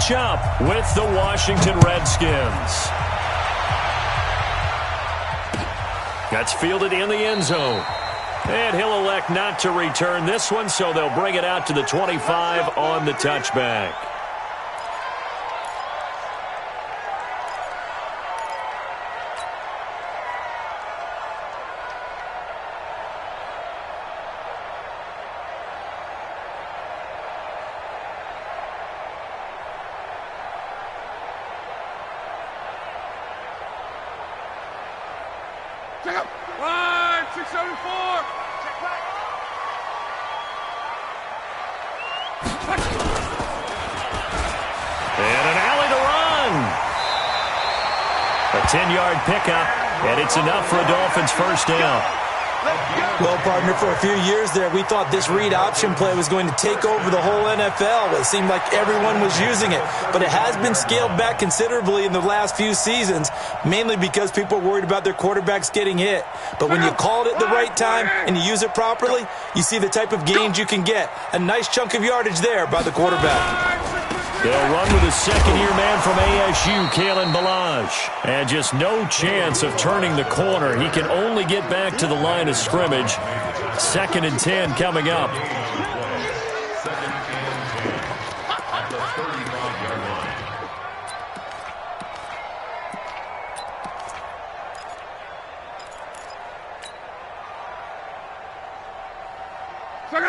matchup with the Washington Redskins. That's fielded in the end zone. And he'll elect not to return this one, so they'll bring it out to the 25 on the touchback. And an alley to run. A 10-yard pickup, and it's enough for a Dolphins first down. Well, partner, for a few years there, we thought this read option play was going to take over the whole NFL. It seemed like everyone was using it, but it has been scaled back considerably in the last few seasons, mainly because people are worried about their quarterbacks getting hit. But when you call it at the right time and you use it properly, you see the type of gains you can get. A nice chunk of yardage there by the quarterback. They'll run with a second-year man from ASU, Kalen Ballage. And just no chance of turning the corner. He can only get back to the line of scrimmage. 2nd and 10 coming up.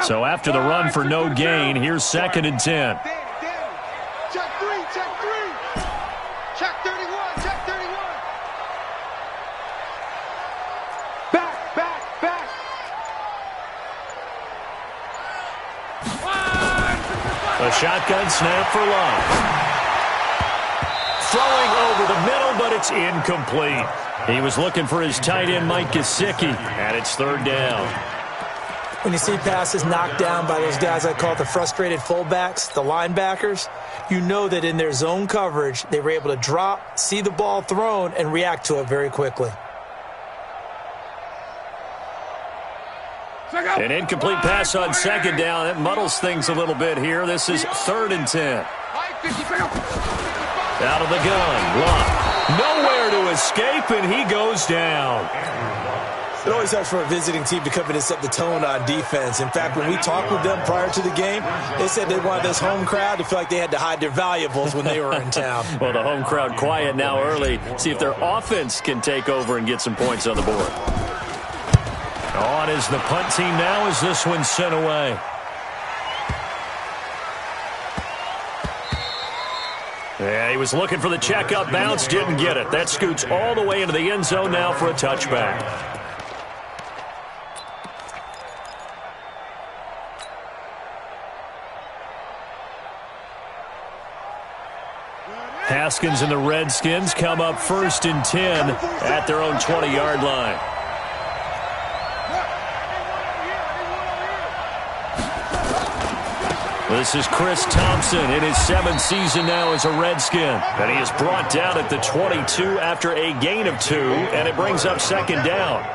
So after the run for no gain, here's 2nd and 10. Check 31, check 31. Back. A shotgun snap for Love. Throwing over the middle, but it's incomplete. He was looking for his tight end, Mike Gesicki, and it's 3rd down. When you see passes knocked down by those guys I call the frustrated fullbacks, the linebackers, you know that in their zone coverage, they were able to drop, see the ball thrown, and react to it very quickly. An incomplete pass on 2nd down. That muddles things a little bit here. This is 3rd and 10. Out of the gun. Love. Nowhere to escape, and he goes down. It always helps for a visiting team to come in and set the tone on defense. In fact, when we talked with them prior to the game, they said they wanted this home crowd to feel like they had to hide their valuables when they were in town. Well, the home crowd quiet now early. See if their offense can take over and get some points on the board. On is the punt team now as this one's sent away. Yeah, he was looking for the checkup bounce, didn't get it. That scoots all the way into the end zone now for a touchback. Haskins and the Redskins come up 1st and 10 at their own 20-yard line. This is Chris Thompson in his 7th season now as a Redskin. And he is brought down at the 22 after a gain of 2, and it brings up 2nd down.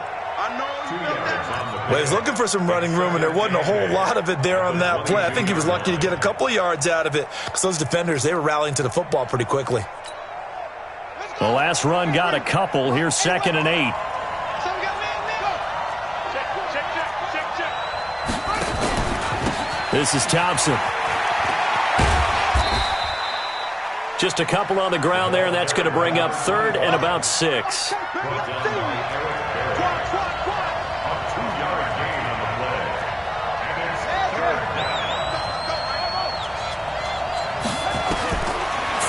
Well, he's looking for some running room, and there wasn't a whole lot of it there on that play. I think he was lucky to get a couple of yards out of it because those defenders, they were rallying to the football pretty quickly. The last run got a couple. Here's 2nd and 8. This is Thompson. Just a couple on the ground there, and that's going to bring up 3rd and about 6.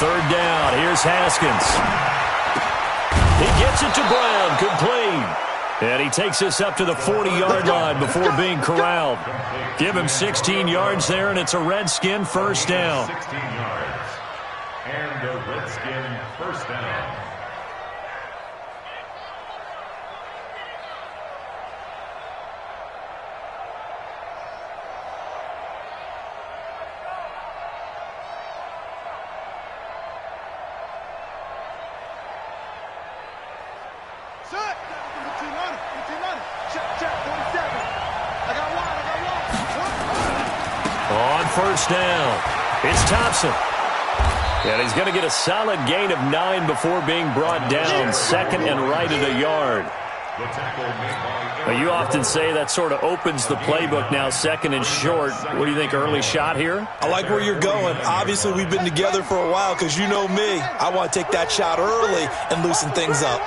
Third down. Here's Haskins. He gets it to Brown. Complete. And he takes us up to the 40-yard line before being corralled. Give him 16 yards there, and it's a Redskin first down. 16 yards. And a Redskin first down. On first down, it's Thompson. And he's going to get a solid gain of 9 before being brought down. Second and right at a yard. Now, you often say that sort of opens the playbook now, second and short. What do you think, early shot here? I like where you're going. Obviously, we've been together for a while because you know me. I want to take that shot early and loosen things up.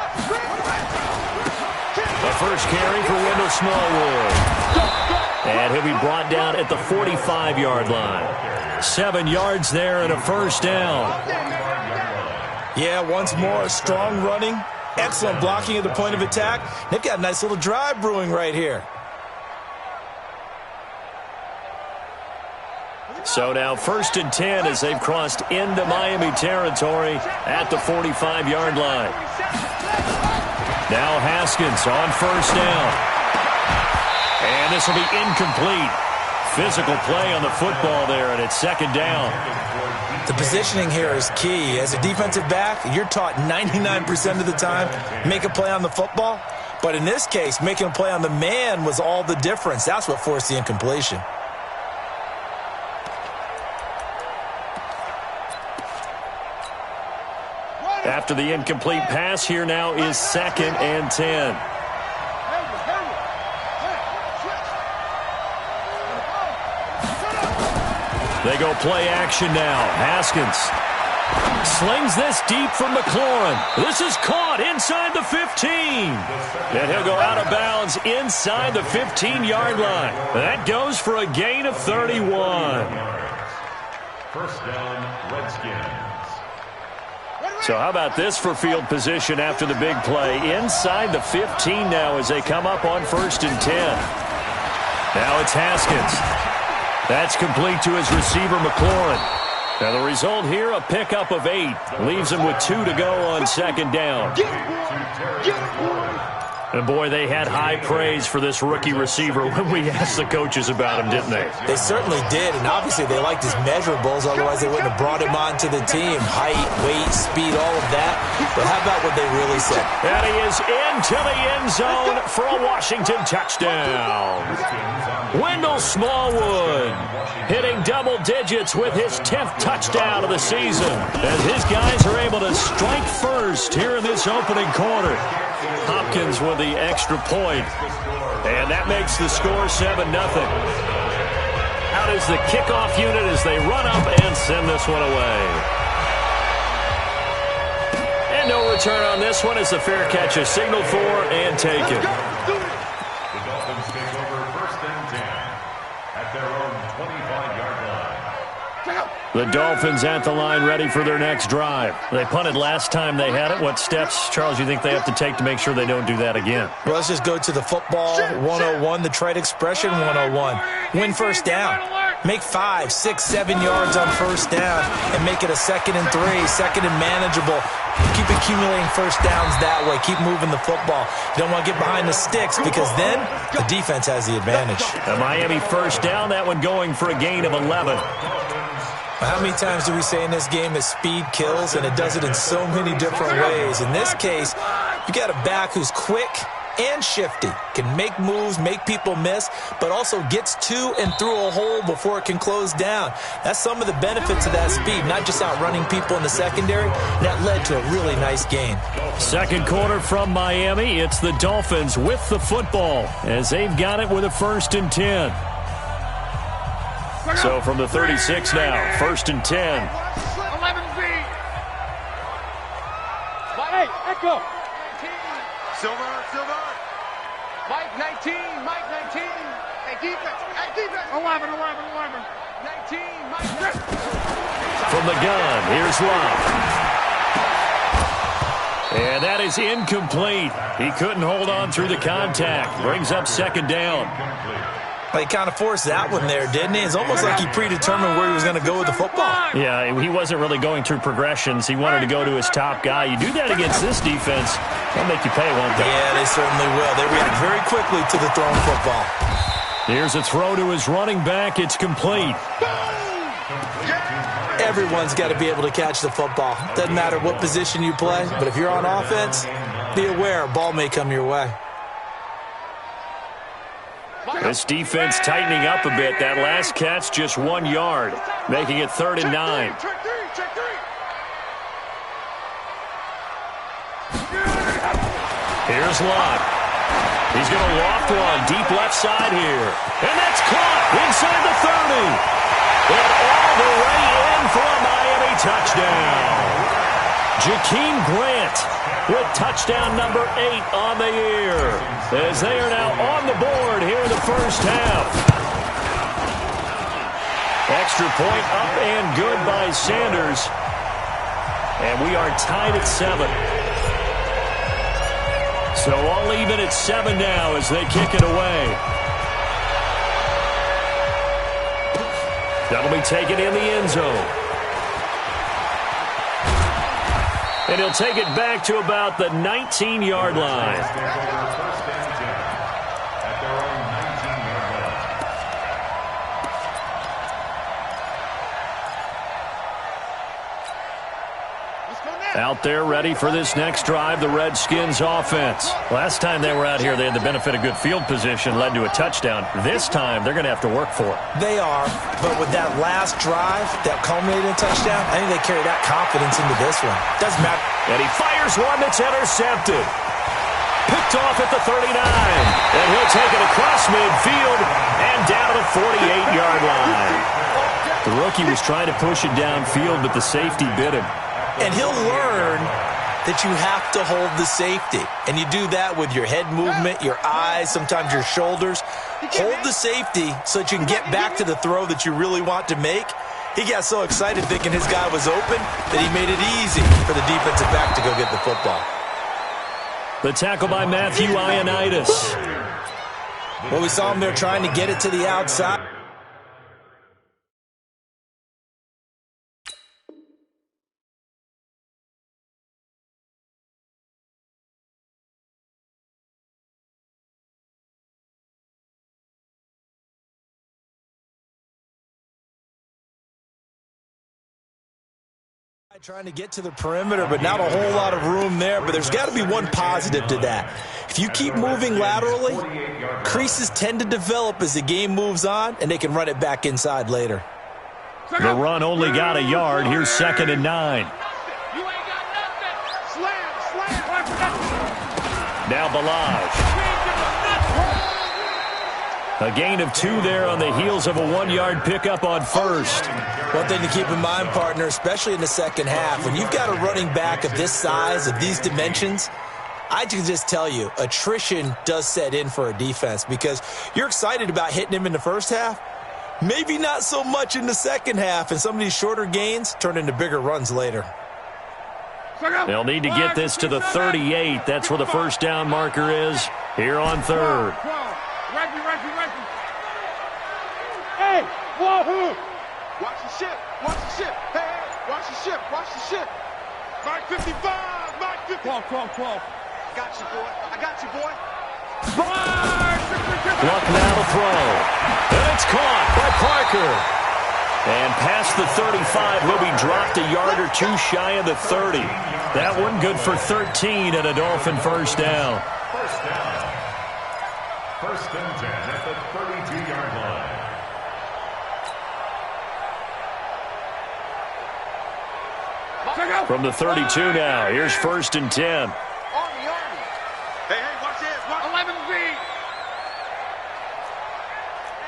The first carry for Wendell Smallwood. And he'll be brought down at the 45-yard line. 7 yards there and a first down. Yeah, once more, strong running, excellent blocking at the point of attack. They've got a nice little drive brewing right here. So now first and 10 as they've crossed into Miami territory at the 45-yard line. Now Haskins on first down. And this will be incomplete. Physical play on the football there, and it's second down. The positioning here is key. As a defensive back, you're taught 99% of the time, make a play on the football. But in this case, making a play on the man was all the difference. That's what forced the incompletion. After the incomplete pass, here now is second and 10. They go play action now. Haskins slings this deep from McLaurin. This is caught inside the 15. And he'll go out of bounds inside the 15-yard line. That goes for a gain of 31. First down, Redskins. So how about this for field position after the big play? Inside the 15 now as they come up on first and 10. Now it's Haskins. That's complete to his receiver, McLaurin. Now the result here, a pickup of 8. Leaves him with 2 to go on second down. And boy, they had high praise for this rookie receiver when we asked the coaches about him, didn't they? They certainly did, and obviously they liked his measurables, otherwise they wouldn't have brought him onto the team. Height, weight, speed, all of that. But how about what they really said? And he is into the end zone for a Washington touchdown. Wendell Smallwood hitting double digits with his 10th touchdown of the season as his guys are able to strike first here in this opening quarter. Hopkins with the extra point, and that makes the score 7-0. Out is the kickoff unit as they run up and send this one away. And no return on this one as the fair catch is signaled for and taken. The Dolphins take over first and 10 at their own 25-yard line. The Dolphins at the line ready for their next drive. They punted last time they had it. What steps, Charles, you think they have to take to make sure they don't do that again? Well, let's just go to the football 101, the trite expression 101. Win first down. Make 5, 6, 7 yards on first down and make it a 2nd and 3, second and manageable. Keep accumulating first downs that way. Keep moving the football. You don't want to get behind the sticks because then the defense has the advantage. A Miami first down, that one going for a gain of 11. How many times do we say in this game that speed kills, and it does it in so many different ways? In this case, you got a back who's quick and shifty, can make moves, make people miss, but also gets to and through a hole before it can close down. That's some of the benefits of that speed, not just outrunning people in the secondary. That led to a really nice gain. Second quarter from Miami. It's the Dolphins with the football as they've got it with a first and 10. So from the 36 now, first and 10. 11 feet. Hey, echo. Silver. Mike 19. Hey, defense. 11. 19. Mike. From the gun, here's Love. And that is incomplete. He couldn't hold on through the contact. Brings up second down. He kind of forced that one there, didn't he? It's almost like he predetermined where he was going to go with the football. Yeah, he wasn't really going through progressions. He wanted to go to his top guy. You do that against this defense, they'll make you pay, won't they? Yeah, they certainly will. They react very quickly to the thrown football. Here's a throw to his running back. It's complete. Everyone's got to be able to catch the football. Doesn't matter what position you play, but if you're on offense, be aware a ball may come your way. This defense tightening up a bit. That last catch just 1 yard, making it 3rd and 9. Here's Locke. He's going to loft one deep left side here. And that's caught inside the 30. And all the way in for a Miami touchdown. Jakeem Grant with touchdown number 8 on the year, as they are now on the board here in the first half. Extra point up and good by Sanders. And we are tied at 7. So all even at 7 now as they kick it away. That'll be taken in the end zone. And he'll take it back to about the 19-yard line. Out there ready for this next drive, the Redskins offense. Last time they were out here, they had the benefit of good field position, led to a touchdown. This time, they're going to have to work for it. They are, but with that last drive that culminated in a touchdown, I think they carry that confidence into this one. Doesn't matter. And he fires one that's intercepted. Picked off at the 39. And he'll take it across midfield and down to the 48-yard line. The rookie was trying to push it downfield, but the safety bit him. And he'll learn that you have to hold the safety. And you do that with your head movement, your eyes, sometimes your shoulders. Hold the safety so that you can get back to the throw that you really want to make. He got so excited thinking his guy was open that he made it easy for the defensive back to go get the football. The tackle by Matthew Ioannidis. Well, we saw him there trying to get it to the outside. Trying to get to the perimeter, but not a whole lot of room there. But there's got to be one positive to that. If you keep moving laterally, creases tend to develop as the game moves on, and they can run it back inside later. The run only got a yard. Here's 2nd and 9. Now Balaj. A gain of 2 there on the heels of a 1-yard pickup on first. One thing to keep in mind, partner, especially in the second half, when you've got a running back of this size, of these dimensions, I can just tell you, attrition does set in for a defense because you're excited about hitting him in the first half, maybe not so much in the second half, and some of these shorter gains turn into bigger runs later. They'll need to get this to the 38. That's where the first down marker is here on 3rd. Hey, wahoo! Watch the ship, watch the ship. Hey, hey, watch the ship, watch the ship. Mark 55, Mark 50. 12. Got you, boy. I got you, boy. Luck now to throw. And it's caught by Parker. And past the 35, will be dropped a yard or 2 shy of the 30. That one good for 13 and a Dolphin first down. First down. 1st and 10 at the 32-yard line. From the 32 now, here's 1st and 10. Army. Hey, watch this. 11 feet.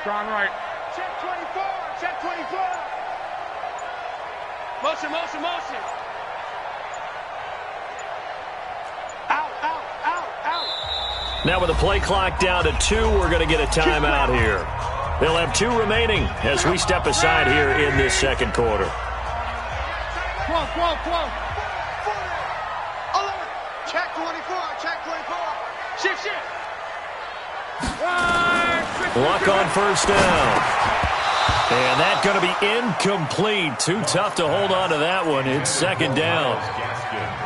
Strong right. Check 24. Check 24. Motion. Out. Now with the play clock down to 2, we're going to get a timeout here. They'll have 2 remaining as we step aside here in this second quarter. 12. Check 24. Shift. Luck on first down. And that's going to be incomplete. Too tough to hold on to that one. It's 2nd down.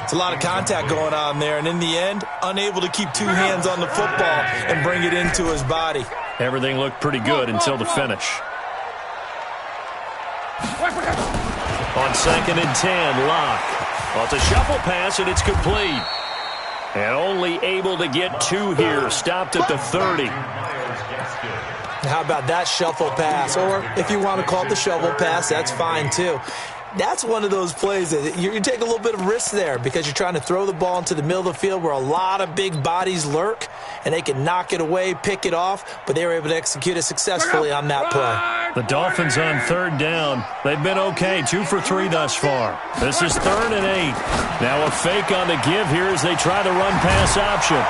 It's a lot of contact going on there, and in the end, unable to keep 2 hands on the football and bring it into his body. Everything looked pretty good until the finish. On 2nd and 10, Locke. Well, it's a shuffle pass, and it's complete. And only able to get 2 here. Stopped at the 30. How about that shuffle pass? Or if you want to call it the shovel pass, that's fine too. That's one of those plays that you take a little bit of risk there because you're trying to throw the ball into the middle of the field where a lot of big bodies lurk, and they can knock it away, pick it off, but they were able to execute it successfully on that play. The Dolphins on third down. They've been okay, 2 for 3 thus far. This is 3rd and 8. Now a fake on the give here as they try the run-pass option.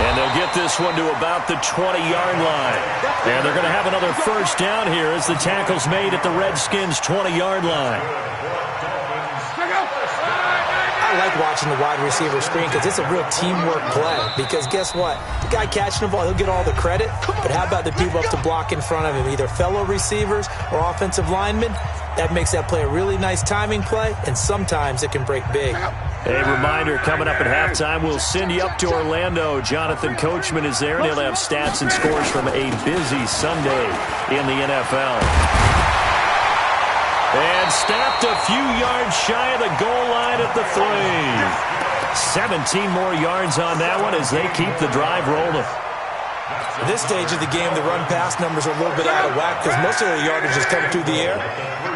And they'll get this one to about the 20-yard line. And they're going to have another first down here as the tackle's made at the Redskins' 20-yard line. I like watching the wide receiver screen because it's a real teamwork play. Because guess what? The guy catching the ball, he'll get all the credit. But how about the people up to block in front of him, either fellow receivers or offensive linemen? That makes that play a really nice timing play, and sometimes it can break big. A reminder, coming up at halftime, we'll send you up to Orlando. Jonathan Coachman is there, and he'll have stats and scores from a busy Sunday in the NFL. And snapped a few yards shy of the goal line at the 3. 17 more yards on that one as they keep the drive rolling. At this stage of the game, the run-pass numbers are a little bit out of whack because most of their yardage is coming through the air.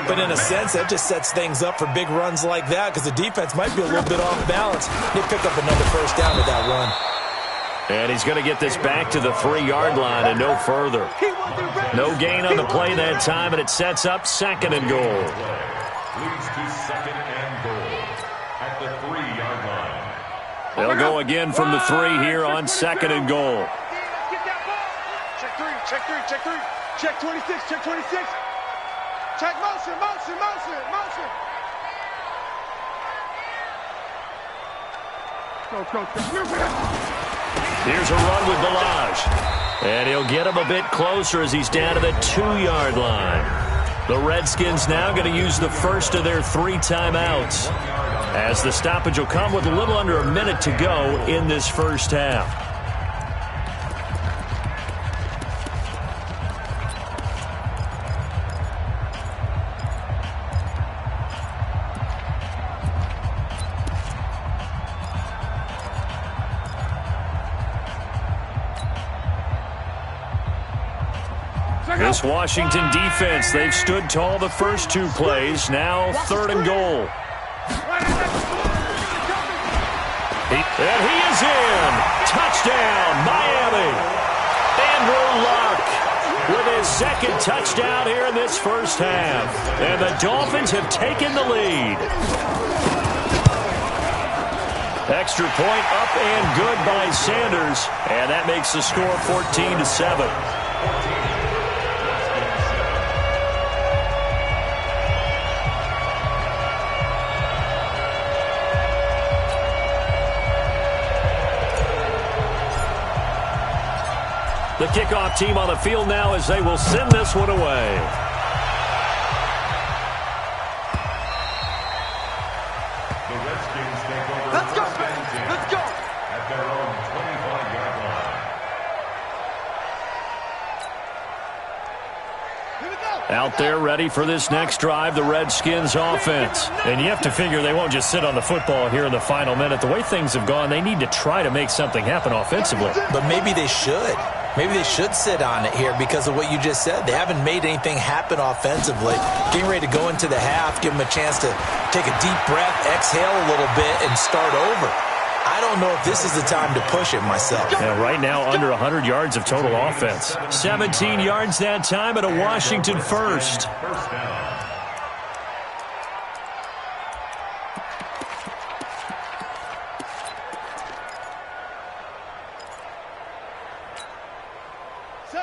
But in a sense, that just sets things up for big runs like that because the defense might be a little bit off balance. They pick up another first down with that run. And he's going to get this back to the 3-yard line and no further. No gain on the play that time, and it sets up 2nd and goal. Leads to 2nd and goal at the 3-yard line. They'll go again from the 3 here on 2nd and goal. Check 3, check 3, check 3. Check 26, check 26. Check motion, motion, motion, motion. Go. Here's a run with Balaj. And he'll get him a bit closer as he's down to the 2-yard line. The Redskins now going to use the first of their 3 timeouts, as the stoppage will come with a little under a minute to go in this first half. This Washington defense, they've stood tall the first 2 plays. Now 3rd and goal. And he is in. Touchdown, Miami. Andrew Luck with his 2nd touchdown here in this first half. And the Dolphins have taken the lead. Extra point up and good by Sanders. And that makes the score 14-7. The kickoff team on the field now as they will send this one away. The Redskins take over. Let's go, baby. Let's go. At their own 25-yard line. Here we go. Out there ready for this next drive, the Redskins offense. And you have to figure they won't just sit on the football here in the final minute. The way things have gone, they need to try to make something happen offensively. But maybe they should. Maybe they should sit on it here because of what you just said. They haven't made anything happen offensively. Getting ready to go into the half, give them a chance to take a deep breath, exhale a little bit, and start over. I don't know if this is the time to push it myself. Yeah, right now, under 100 yards of total offense. 17 yards that time at a Washington first. First down.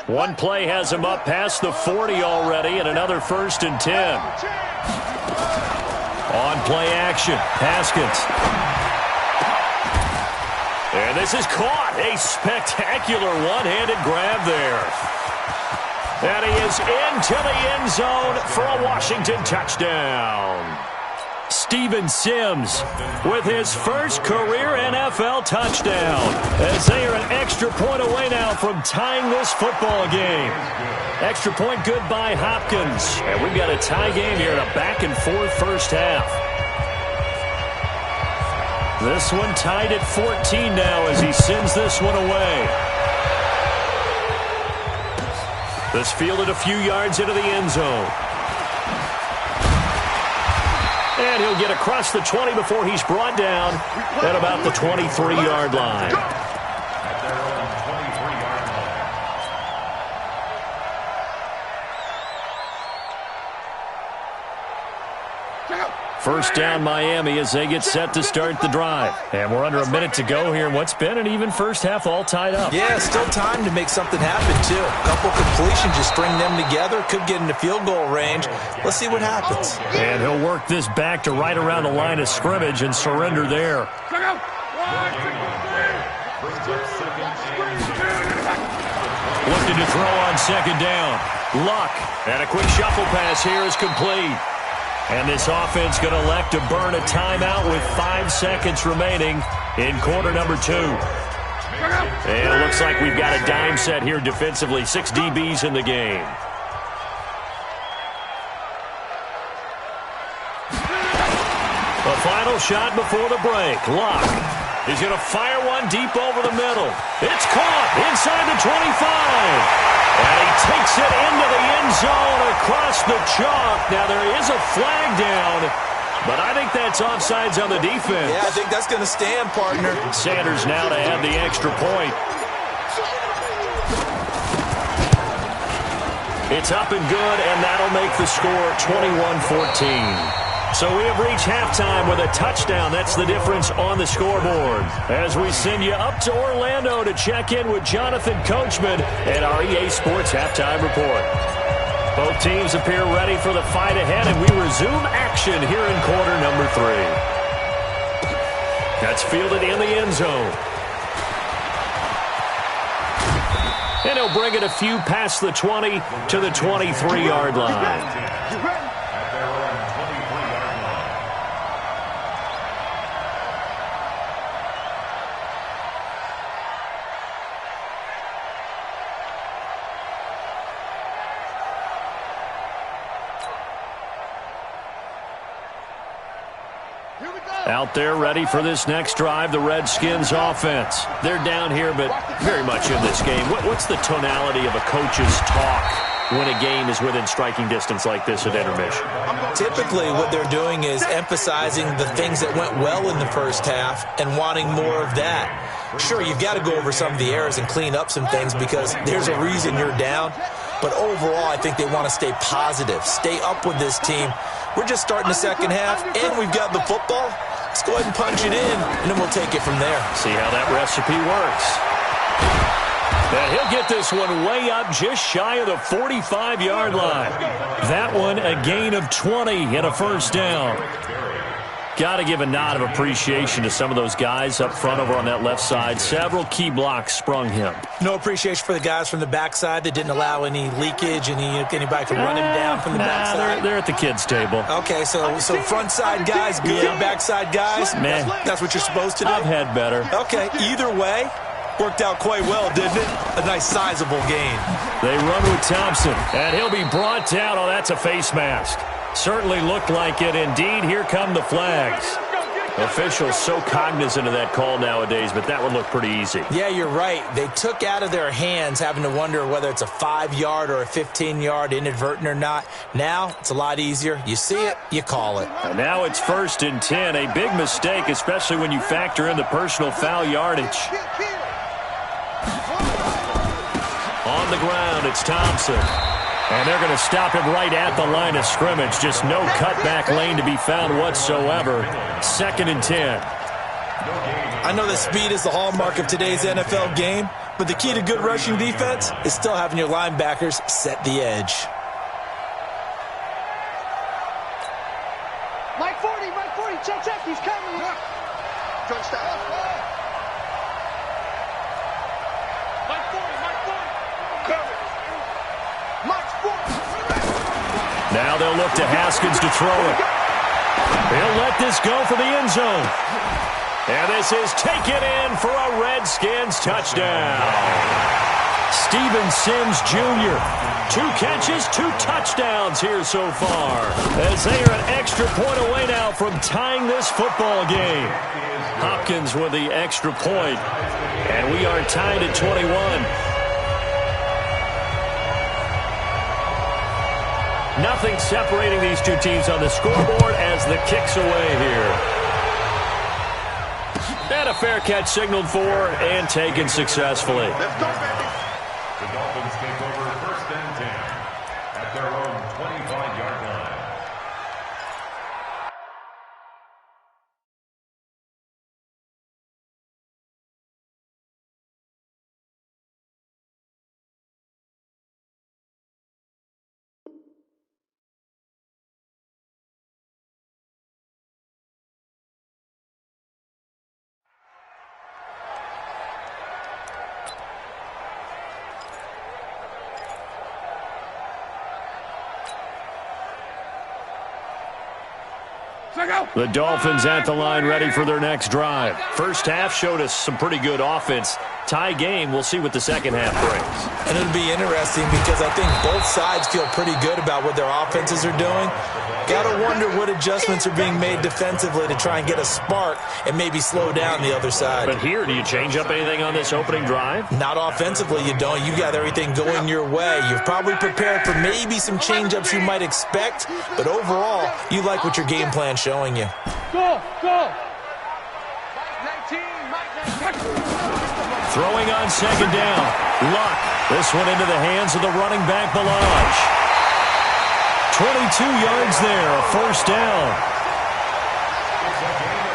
One play has him up past the 40 already, and another 1st and 10. On play action, Haskins. And this is caught. A spectacular one-handed grab there. And he is into the end zone for a Washington touchdown. Steven Sims with his first career NFL touchdown, as they are an extra point away now from tying this football game. Extra point good by Hopkins. And we've got a tie game here in a back-and-forth first half. This one tied at 14 now as he sends this one away. This fielded a few yards into the end zone. And he'll get across the 20 before he's brought down at about the 23-yard line. At their own 23-yard line. First down Miami as they get set to start the drive. And we're under a minute to go here in what's been an even first half all tied up. Yeah, still time to make something happen, too. A couple completions, just string them together. Could get into field goal range. Let's see what happens. And he'll work this back to right around the line of scrimmage and surrender there. Looking to throw on second down. Luck. And a quick shuffle pass here is complete. And this offense going to elect to burn a timeout with 5 seconds remaining in quarter number 2. And it looks like we've got a dime set here defensively. 6 DBs in the game. The final shot before the break. Luck. He's going to fire one deep over the middle. It's caught inside the 25. And he takes it into the end zone across the chalk. Now, there is a flag down, but I think that's offsides on the defense. Yeah, I think that's going to stand, partner. Sanders now to add the extra point. It's up and good, and that'll make the score 21-14. So we have reached halftime with a touchdown. That's the difference on the scoreboard. As we send you up to Orlando to check in with Jonathan Coachman at our EA Sports Halftime Report. Both teams appear ready for the fight ahead, and we resume action here in quarter number 3. That's fielded in the end zone. And he'll bring it a few past the 20 to the 23-yard line. Out there ready for this next drive, the Redskins offense. They're down here, but very much in this game. What's the tonality of a coach's talk when a game is within striking distance like this at intermission? Typically, what they're doing is emphasizing the things that went well in the first half and wanting more of that. Sure, you've got to go over some of the errors and clean up some things because there's a reason you're down. But overall, I think they want to stay positive, stay up with this team. We're just starting the second half, and we've got the football. Let's go ahead and punch it in, and then we'll take it from there. See how that recipe works. And he'll get this one way up just shy of the 45-yard line. That one a gain of 20 and a first down. Got to give a nod of appreciation to some of those guys up front over on that left side. Several key blocks sprung him. No appreciation for the guys from the backside that didn't allow any leakage, anybody can run him down from the backside. They're at the kids' table. Okay, so front side guys good, backside guys, man, that's what you're supposed to do? I've had better. Okay, either way, worked out quite well, didn't it? A nice sizable gain. They run with Thompson, and he'll be brought down. Oh, that's a face mask. Certainly looked like it. Indeed, here come the flags. Officials so cognizant of that call nowadays, but that would look pretty easy. Yeah, you're right. They took out of their hands having to wonder whether it's a 5-yard or a 15-yard inadvertent or not. Now, it's a lot easier. You see it, you call it. And now it's 1st and 10. A big mistake, especially when you factor in the personal foul yardage. On the ground, it's Thompson. And they're going to stop him right at the line of scrimmage. Just no cutback lane to be found whatsoever. 2nd and 10. I know that speed is the hallmark of today's NFL game, but the key to good rushing defense is still having your linebackers set the edge. Mike 40, check, he's coming. Touchdown. Mike 40. Cover. Now they'll look to Haskins to throw it. He'll let this go for the end zone. And this is taken in for a Redskins touchdown. Steven Sims Jr. 2 catches, 2 touchdowns here so far. As they are an extra point away now from tying this football game. Hopkins with the extra point. And we are tied at 21. Nothing separating these two teams on the scoreboard as the kick's away here. And a fair catch signaled for and taken successfully. Let's go, baby. The Dolphins take over 1st and 10 at their own 25-yard line. The Dolphins at the line ready for their next drive. First half showed us some pretty good offense. Tie game, we'll see what the second half brings. And it'll be interesting because I think both sides feel pretty good about what their offenses are doing. Got to wonder what adjustments are being made defensively to try and get a spark and maybe slow down the other side. But here, do you change up anything on this opening drive? Not offensively, you don't. You got everything going your way. You've probably prepared for maybe some change-ups you might expect, but overall, you like what your game plan's showing you. Go, go. Throwing on second down. Luck. This one into the hands of the running back, Balaj. 22 yards there, a first down.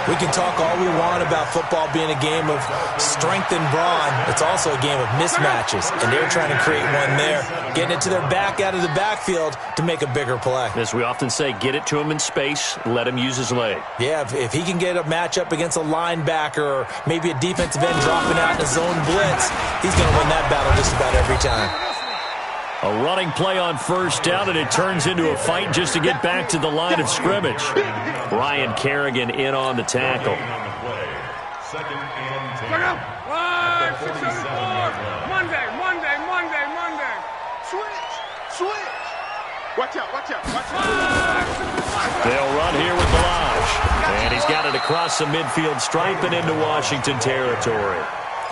We can talk all we want about football being a game of strength and brawn. It's also a game of mismatches, and they're trying to create one there, getting it to their back out of the backfield to make a bigger play. As we often say, get it to him in space, let him use his leg. Yeah, if he can get a matchup against a linebacker or maybe a defensive end dropping out in a zone blitz, he's going to win that battle just about every time. A running play on first down, and it turns into a fight just to get back to the line of scrimmage. Brian Kerrigan in on the tackle. Second and 10. At the 47-yard line. Monday. Switch. Watch out. They'll run here with Balaj. And he's got it across the midfield stripe and into Washington territory.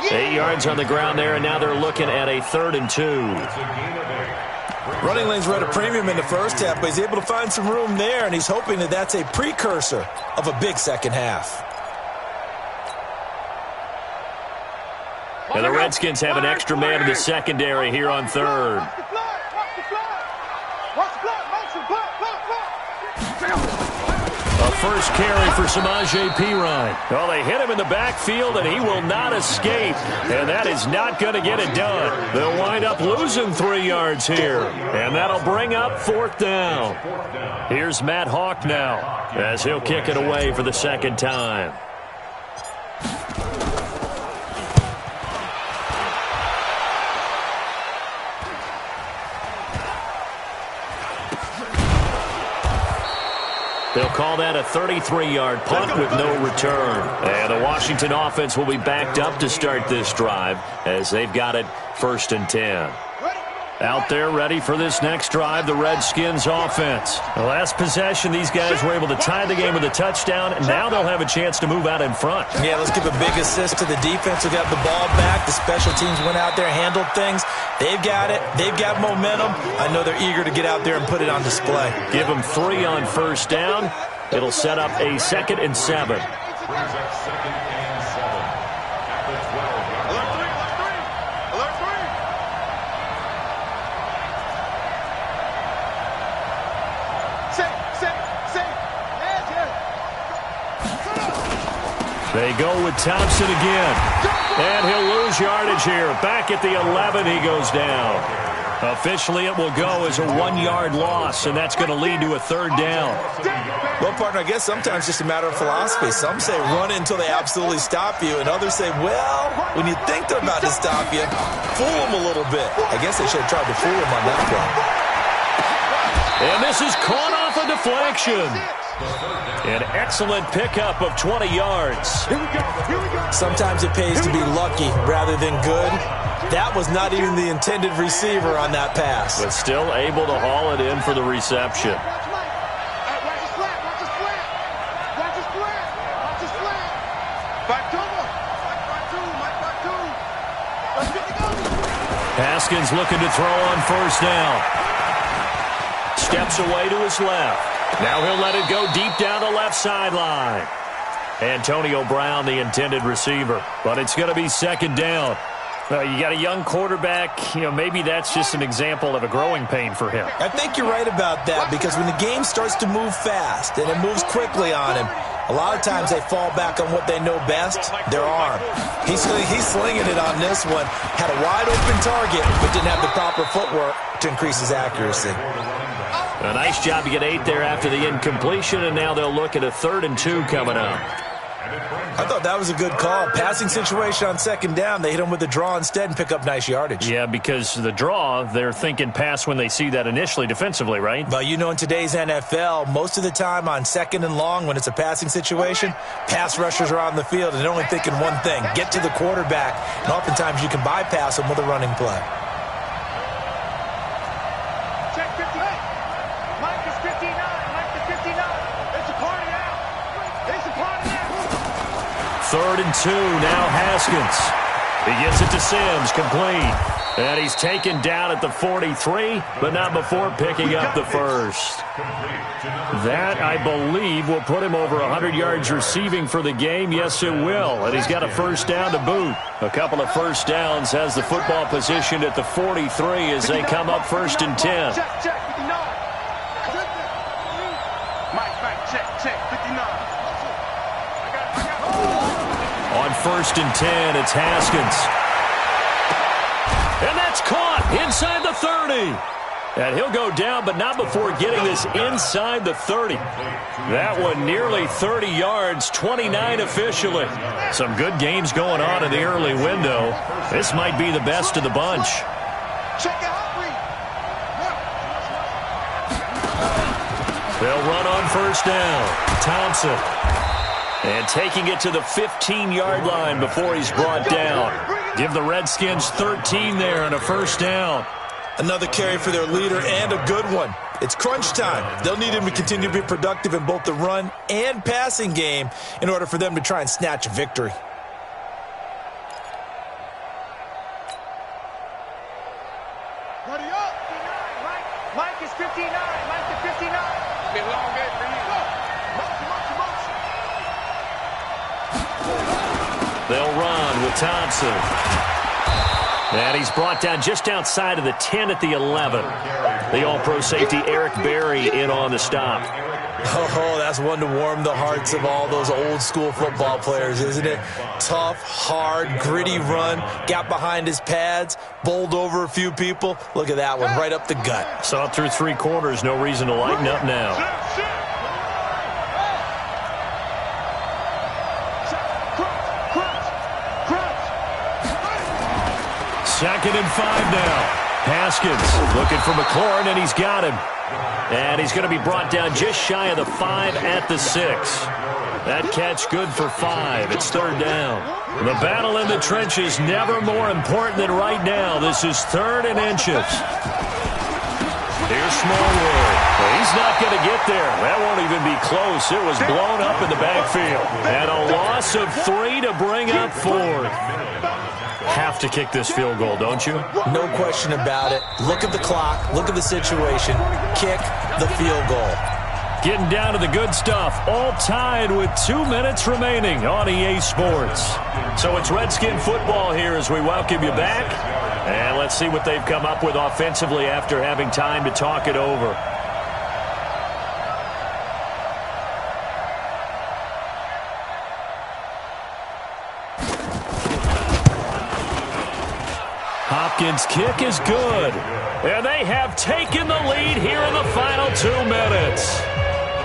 8 yards on the ground there, and now they're looking at a 3rd and 2. Running lanes were at a premium in the first half, but he's able to find some room there, and he's hoping that that's a precursor of a big second half. And the Redskins have an extra man in the secondary here on 3rd. Watch the block. A first carry for Samaje Perine. Well, they hit him in the backfield, and he will not escape. And that is not going to get it done. They'll wind up losing 3 yards here. And that'll bring up 4th down. Here's Matt Hawk now, as he'll kick it away for the second time. They'll call that a 33-yard punt with no return. And the Washington offense will be backed up to start this drive as they've got it 1st and 10. Out there ready for this next drive, the Redskins offense. The last possession, these guys were able to tie the game with a touchdown, and now they'll have a chance to move out in front. Yeah, let's give a big assist to the defense who got the ball back. The special teams went out there, handled things. They've got it. They've got momentum. I know they're eager to get out there and put it on display. Give them 3 on first down. It'll set up a 2nd and 7. They go with Thompson again. And he'll lose yardage here. Back at the 11, he goes down. Officially, it will go as a 1-yard loss, and that's going to lead to a 3rd down. Well, partner, I guess sometimes it's just a matter of philosophy. Some say run until they absolutely stop you, and others say, well, when you think they're about to stop you, fool them a little bit. I guess they should have tried to fool them on that play. And this is caught off a deflection. An excellent pickup of 20 yards. Here we go. Sometimes it pays to be lucky rather than good. That was not even the intended receiver on that pass. But still able to haul it in for the reception. Haskins looking to throw on first down. steps away to his left. Now he'll let it go deep down the left sideline. Antonio Brown, the intended receiver. But it's going to be second down. You got a young quarterback, maybe that's just an example of a growing pain for him. I think you're right about that, because when the game starts to move fast and it moves quickly on him, a lot of times they fall back on what they know best, their arm. He's slinging it on this one. Had a wide open target, but didn't have the proper footwork to increase his accuracy. A nice job to get 8 there after the incompletion, and now they'll look at a 3rd and 2 coming up. I thought that was a good call. Passing situation on second down. They hit him with the draw instead and pick up nice yardage. Yeah, because the draw, they're thinking pass when they see that initially defensively, right? But in today's NFL, most of the time on second and long when it's a passing situation, pass rushers are on the field and they're only thinking one thing, get to the quarterback. And oftentimes you can bypass them with a running play. Check 59. Mike is 59. Mike is 59. It's a party now. It's a party now. 3rd and 2, now Haskins. He gets it to Sims, complete. And he's taken down at the 43, but not before picking up the first. That, I believe, will put him over 100 yards receiving for the game. Yes, it will. And he's got a first down to boot. A couple of first downs, has the football positioned at the 43 as they come up 1st and 10. Check, 59. Mike, check, 59. On 1st and 10, it's Haskins. And that's caught inside the 30. And he'll go down, but not before getting this inside the 30. That one nearly 30 yards, 29 officially. Some good games going on in the early window. This might be the best of the bunch. Check it out, Reed. They'll run on 1st down. Thompson. And taking it to the 15-yard line before he's brought down. Give the Redskins 13 there and a first down. Another carry for their leader and a good one. It's crunch time. They'll need him to continue to be productive in both the run and passing game in order for them to try and snatch a victory. Ready up. 59. Mike is 59. Mike is 59. Been a long day for you. Motion. They'll run with Thompson. And he's brought down just outside of the 10 at the 11. The All-Pro safety Eric Berry in on the stop. Oh, that's one to warm the hearts of all those old-school football players, isn't it? Tough, hard, gritty run. Got behind his pads, bowled over a few people. Look at that one, right up the gut. Saw it through 3 quarters. No reason to lighten up now. Second and 5 now. Haskins looking for McLaurin, and he's got him. And he's going to be brought down just shy of the 5 at the 6. That catch good for 5. It's 3rd down. The battle in the trenches never more important than right now. This is 3rd and inches. Here's Smallwood. He's not going to get there. That won't even be close. It was blown up in the backfield. And a loss of 3 to bring up 4th. Have to kick this field goal, don't you? No question about it. Look at the clock. Look at the situation. Kick the field goal. Getting down to the good stuff. All tied with 2 minutes remaining on EA Sports. So it's Redskin football here as we welcome you back. And let's see what they've come up with offensively after having time to talk it over. Hopkins' kick is good. And they have taken the lead here in the final 2 minutes.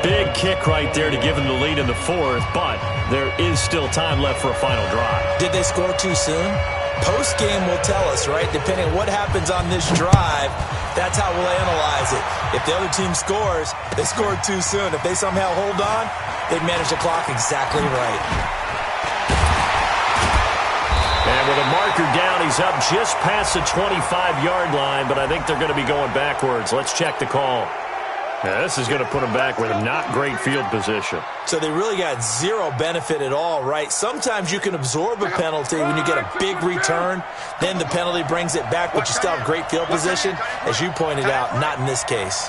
Big kick right there to give them the lead in the 4th, but there is still time left for a final drive. Did they score too soon? Post-game will tell us, right? Depending on what happens on this drive, that's how we'll analyze it. If the other team scores, they scored too soon. If they somehow hold on, they manage the clock exactly right. And with a marker down, he's up just past the 25-yard line, but I think they're going to be going backwards. Let's check the call. Yeah, this is going to put them back with a not great field position. So they really got zero benefit at all, right? Sometimes you can absorb a penalty when you get a big return. Then the penalty brings it back, but you still have great field position. As you pointed out, not in this case.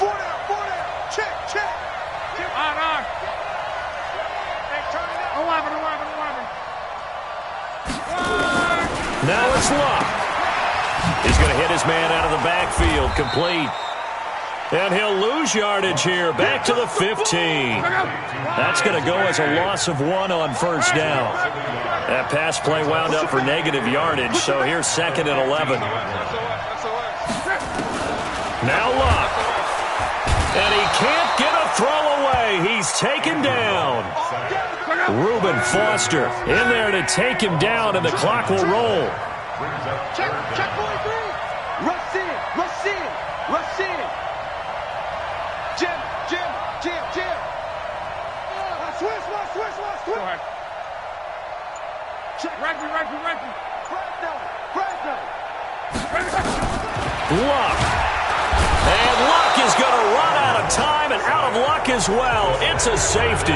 Now it's Luck. He's going to hit his man out of the backfield, complete. And he'll lose yardage here, back to the 15. That's going to go as a loss of 1 on first down. That pass play wound up for negative yardage, so here's 2nd and 11. Now Luck. And he can't get a throw away. He's taken down. Reuben Foster in there to take him down, and the clock will roll. Check 43. Rush in. Jim. Switch. Check. Right. Luck. And Luck is going to run out of time and out of luck as well. It's a safety.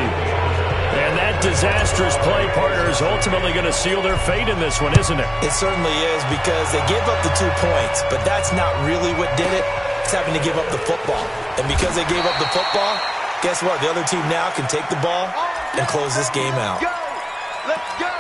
And that disastrous play partner is ultimately going to seal their fate in this one, isn't it? It certainly is, because they gave up the 2 points, but that's not really what did it. It's having to give up the football. And because they gave up the football, guess what? The other team now can take the ball and close this game out. Let's go.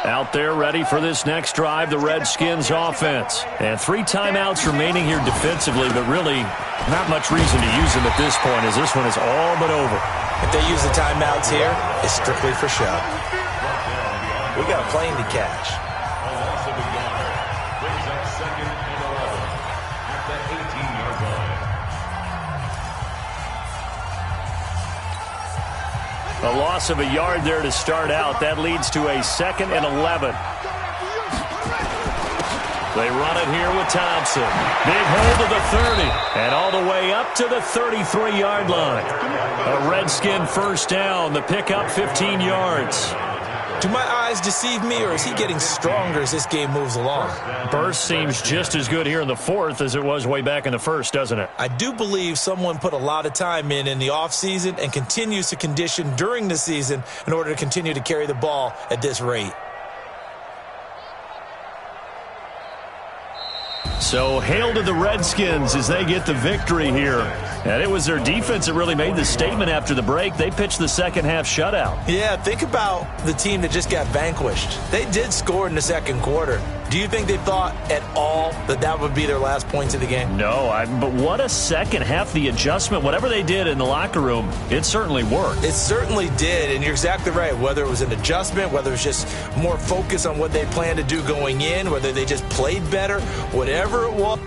Out there ready for this next drive, the Redskins offense. And 3 timeouts remaining here defensively, but really not much reason to use them at this point, as this one is all but over. If they use the timeouts here, it's strictly for show. We got a plane to catch. A loss of a yard there to start out. That leads to a 2nd and 11. They run it here with Thompson. Big hold to the 30. And all the way up to the 33-yard line. A Redskin first down. The pickup 15 yards. Do my eyes deceive me, or is he getting stronger as this game moves along? Burst seems just as good here in the 4th as it was way back in the 1st, doesn't it? I do believe someone put a lot of time in the offseason and continues to condition during the season in order to continue to carry the ball at this rate. So hail to the Redskins as they get the victory here. And it was their defense that really made the statement after the break. They pitched the second-half shutout. Yeah, think about the team that just got vanquished. They did score in the 2nd quarter. Do you think they thought at all that that would be their last points of the game? No, but what a second half. The adjustment, whatever they did in the locker room, it certainly worked. It certainly did, and you're exactly right. Whether it was an adjustment, whether it was just more focus on what they planned to do going in, whether they just played better, whatever it was.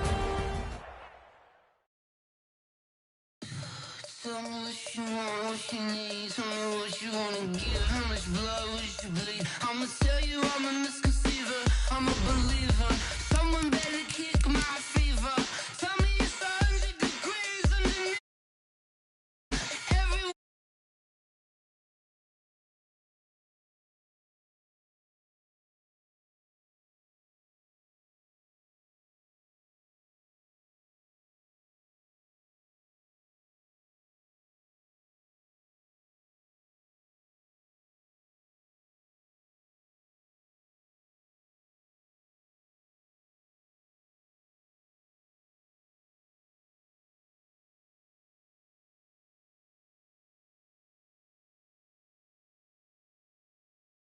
I'ma tell you I'm a misconceiver, I'm a believer. Someone better kick my